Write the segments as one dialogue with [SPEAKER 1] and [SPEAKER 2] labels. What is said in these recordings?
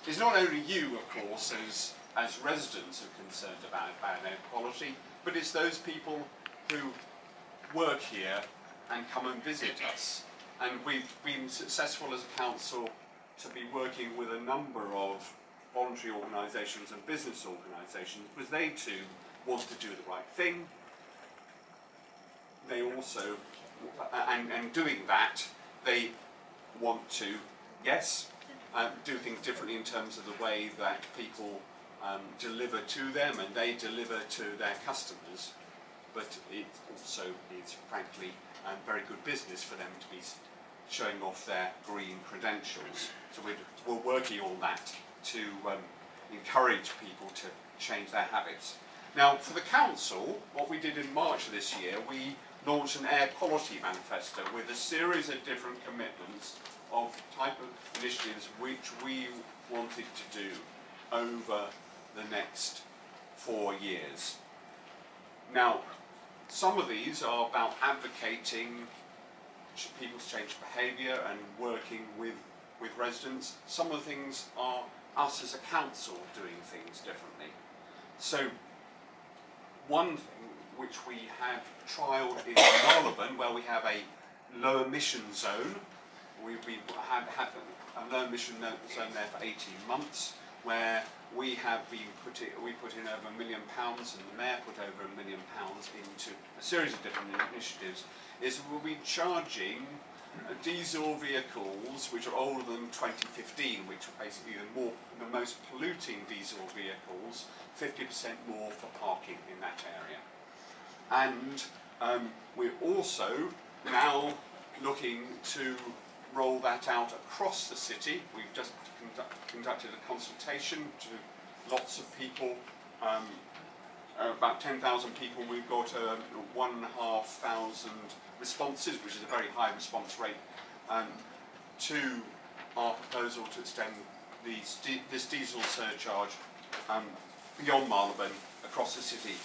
[SPEAKER 1] it's not only you, of course, as residents are concerned about air quality, but it's those people who work here and come and visit us. And we've been successful as a council to be working with a number of voluntary organisations and business organisations, because they too want to do the right thing. They also, and doing that, they want to, yes, do things differently in terms of the way that people deliver to them and they deliver to their customers, but it also is frankly very good business for them to be showing off their green credentials. So we're working on that to encourage people to change their habits. Now for the council, what we did in March of this year, we launched an air quality manifesto with a series of different commitments of type of initiatives which we wanted to do over the next 4 years. Now, some of these are about advocating people's change behaviour and working with residents. Some of the things are us as a council doing things differently. So, one thing which we have trialled in Marylebone, where we have a low emission zone. We have had a low emission zone there for 18 months, where we put in over £1 million, and the Mayor put over £1 million into a series of different initiatives. Is we'll be charging diesel vehicles which are older than 2015, which are basically the most polluting diesel vehicles, 50% more for parking in that area. And we're also now looking to roll that out across the city. We've just conducted a consultation to lots of people, about 10,000 people. We've got 1,500 responses, which is a very high response rate, to our proposal to extend this diesel surcharge beyond Marylebone across the city.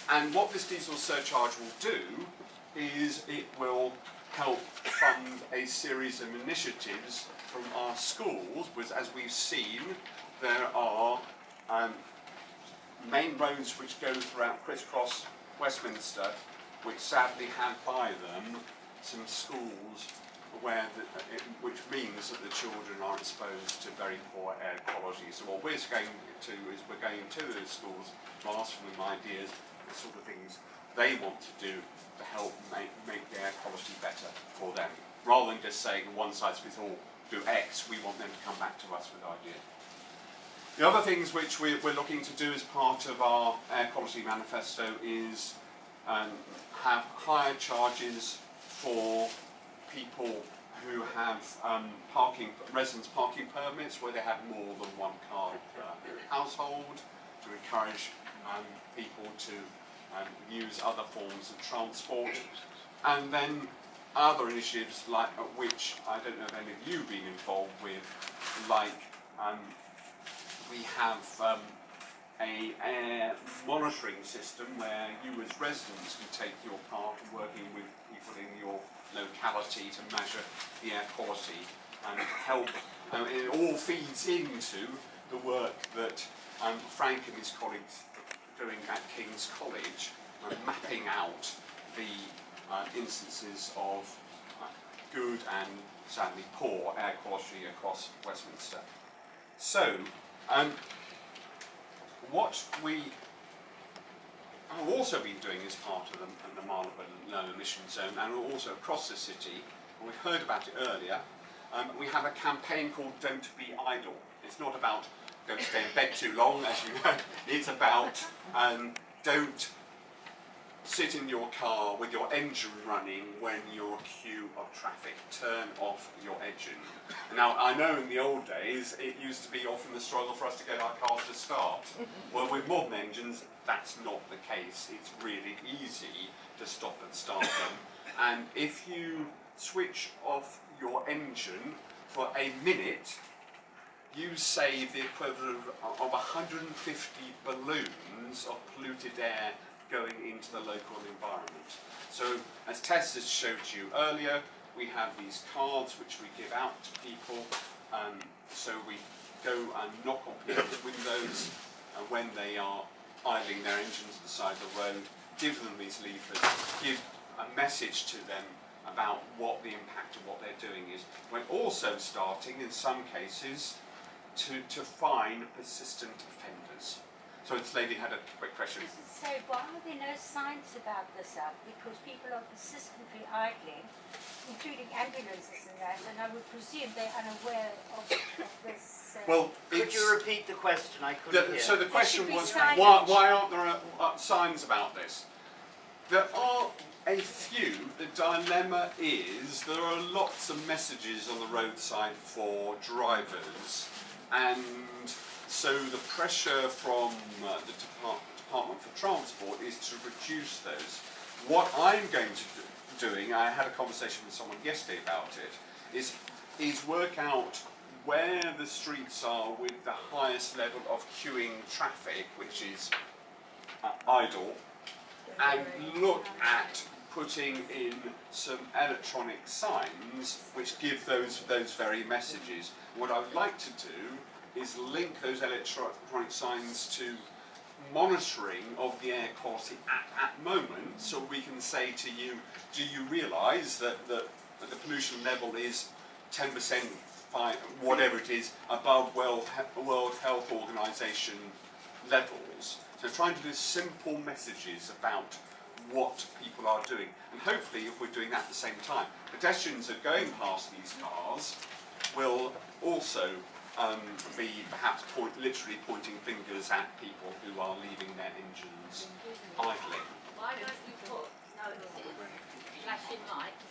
[SPEAKER 1] And what this diesel surcharge will do is it will help fund a series of initiatives from our schools, because as we've seen, there are main roads which go throughout crisscross Westminster, which sadly have by them some schools which means that the children are exposed to very poor air quality. So what we're going to is we're going to those schools to ask for them ideas, the sort of things they want to do to help make the air quality better for them. Rather than just saying one size fits all, do X, we want them to come back to us with ideas. The other things which we're looking to do as part of our air quality manifesto is have higher charges for people who have residence parking permits where they have more than one car per household, to encourage people to use other forms of transport, and then other initiatives like which I don't know if any of you have been involved with, like we have a air monitoring system where you as residents can take your part in working with people in your locality to measure the air quality and help. It all feeds into the work that Frank and his colleagues are doing at King's College, mapping out the instances of good and sadly poor air quality across Westminster. So, what we have also been doing as part of the Marylebone Low Emission Zone, and also across the city, and we've heard about it earlier, we have a campaign called Don't Be Idle. It's not about don't stay in bed too long, as you know, it's about don't sit in your car with your engine running when you're a queue of traffic. Turn off your engine. Now, I know in the old days, it used to be often the struggle for us to get our cars to start. Well, with modern engines, that's not the case. It's really easy to stop and start them. And if you switch off your engine for a minute, you save the equivalent of 150 balloons of polluted air going into the local environment. So, as Tess has showed you earlier, we have these cards which we give out to people. So we go and knock on people's windows when they are idling their engines at the side of the road, give them these leaflets, give a message to them about what the impact of what they're doing is. We're also starting, in some cases, to fine persistent offenders. So this lady had a quick question.
[SPEAKER 2] So why are there no signs about this out? Because people are persistently idling, including ambulances and that, and I would presume they're unaware of this.
[SPEAKER 1] Well,
[SPEAKER 3] could you repeat the question? I couldn't hear.
[SPEAKER 1] So the question was, why aren't there signs about this? There are a few. The dilemma is there are lots of messages on the roadside for drivers, and so the pressure from the Department for Transport is to reduce those. What I'm going to doing, I had a conversation with someone yesterday about it, is work out where the streets are with the highest level of queuing traffic, which is idle, and look at putting in some electronic signs which give those very messages. What I would like to do is link those electronic signs to monitoring of the air quality at moment, so we can say to you, do you realise that the pollution level is 10%, by whatever it is, above World Health Organization levels? So trying to do simple messages about what people are doing, and hopefully if we're doing that at the same time, pedestrians are going past these cars will also be perhaps literally pointing fingers at people who are leaving their engines idling.
[SPEAKER 4] Why don't you put notices, flashing lights,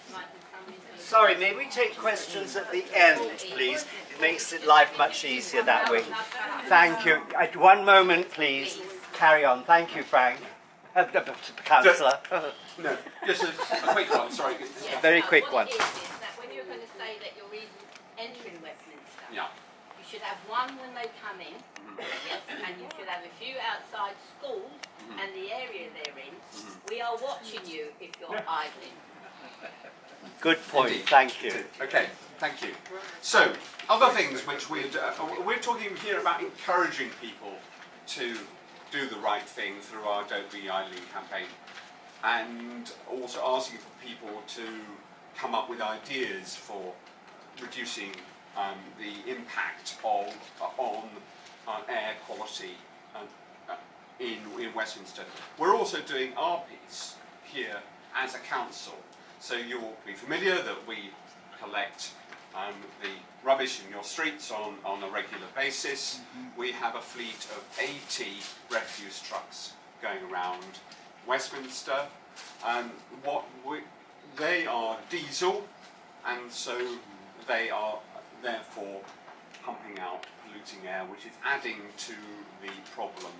[SPEAKER 3] Sorry, may we take questions at the end, please? It makes it life much easier that way. Thank you. At one moment, please. Carry on. Thank you, Frank. Councillor.
[SPEAKER 1] No, just a quick one, sorry.
[SPEAKER 3] A very quick one.
[SPEAKER 4] What it is that when you're going to say that you're entering Westminster,
[SPEAKER 1] Yeah.
[SPEAKER 4] you should have one when they come in, yes, and you should have a few outside schools and the area they're in. We are watching you if you're idling.
[SPEAKER 3] Good point.
[SPEAKER 1] Indeed.
[SPEAKER 3] Thank you.
[SPEAKER 1] Okay, thank you. So, other things which we're talking here about encouraging people to do the right thing through our Don't Be Idling campaign, and also asking for people to come up with ideas for reducing the impact on air quality in Westminster. We're also doing our piece here as a council. So you'll be familiar that we collect the rubbish in your streets on a regular basis. We have a fleet of 80 refuse trucks going around Westminster. They are diesel, and so they are therefore pumping out polluting air, which is adding to the problem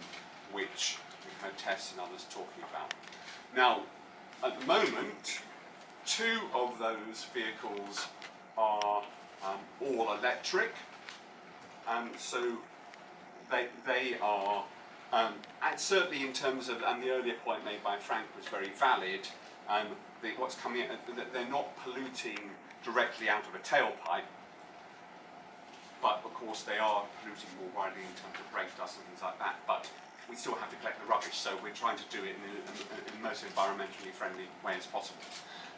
[SPEAKER 1] which we've heard Tess and others talking about. Now, at the moment, 2 of those vehicles are all electric, so they are, and certainly in terms of, and the earlier point made by Frank was very valid, what's coming out, they're not polluting directly out of a tailpipe, but of course they are polluting more widely in terms of brake dust and things like that, but we still have to collect the rubbish, so we're trying to do it in the most environmentally friendly way as possible.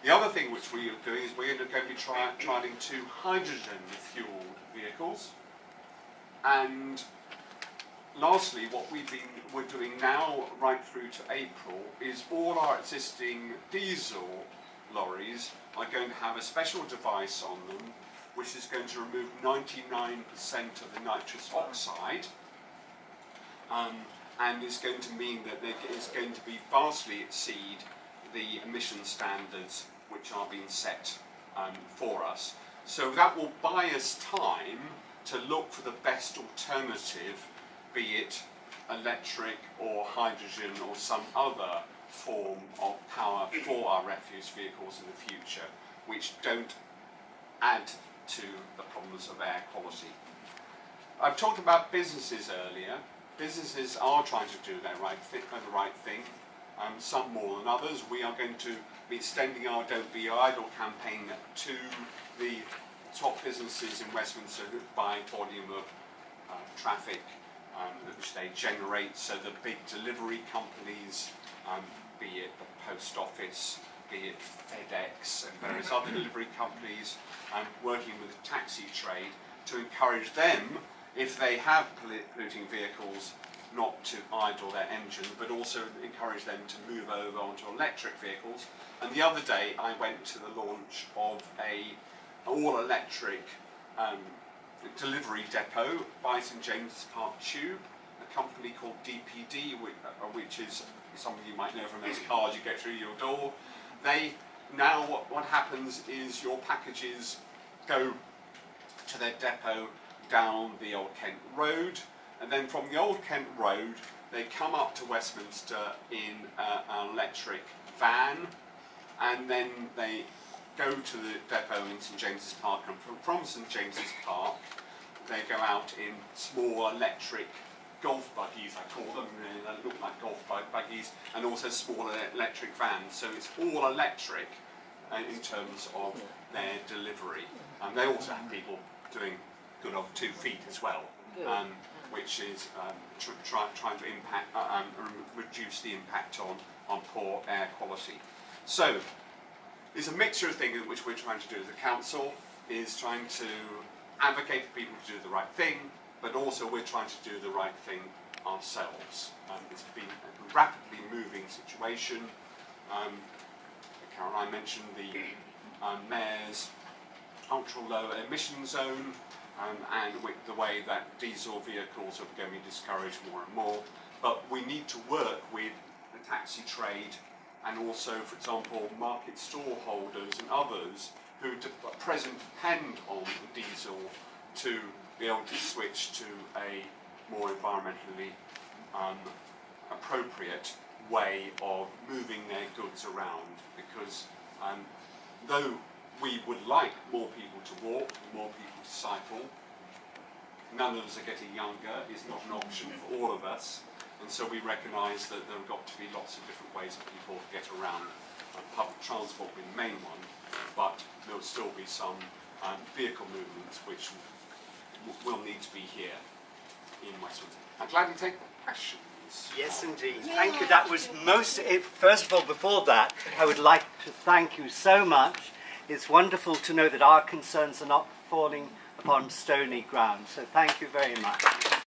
[SPEAKER 1] The other thing which we are doing is we're going to be trialling 2 hydrogen-fueled vehicles. And lastly, what we're doing now, right through to April, is all our existing diesel lorries are going to have a special device on them, which is going to remove 99% of the nitrous oxide, and is going to mean that it is going to be vastly exceed the emission standards which are being set for us. So that will buy us time to look for the best alternative, be it electric or hydrogen or some other form of power for our refuse vehicles in the future, which don't add to the problems of air quality. I've talked about businesses earlier. Businesses are trying to do the right thing, some more than others. We are going to be extending our Don't Be Idle campaign to the top businesses in Westminster by volume of traffic which they generate. So the big delivery companies, be it the post office, be it FedEx and various other delivery companies, working with the taxi trade to encourage them, if they have polluting vehicles, not to idle their engine, but also encourage them to move over onto electric vehicles. And the other day I went to the launch of a all-electric delivery depot by St James's Park Tube, a company called DPD, which is something you might know from those cars you get through your door. They now, what happens is your packages go to their depot down the Old Kent Road, and then from the Old Kent Road they come up to Westminster in an electric van, and then they go to the depot in St James's Park, and from St James's Park they go out in small electric golf buggies, I call them. They look like golf buggies, and also small electric vans. So it's all electric in terms of their delivery. And they also have people doing good old 2 feet as well, which is trying to reduce the impact on poor air quality. So it's a mixture of things which we're trying to do as a council, is trying to advocate for people to do the right thing, but also we're trying to do the right thing ourselves. It's been a rapidly moving situation. Caroline mentioned the Mayor's ultra-low emission zone, and with the way that diesel vehicles are going to be discouraged more and more. But we need to work with the taxi trade and also, for example, market stall holders and others who at present depend on the diesel to be able to switch to a more environmentally appropriate way of moving their goods around, because though we would like more people to walk, more people to cycle, none of us are getting younger. It's not an option for all of us, and so we recognise that there have got to be lots of different ways for people to get around. Public transport being the main one, but there will still be some vehicle movements which will need to be here in Westminster. I'm glad to take questions.
[SPEAKER 3] Yes, indeed. Thank you. That was most... First of all, before that, I would like to thank you so much. It's wonderful to know that our concerns are not falling upon stony ground. So thank you very much.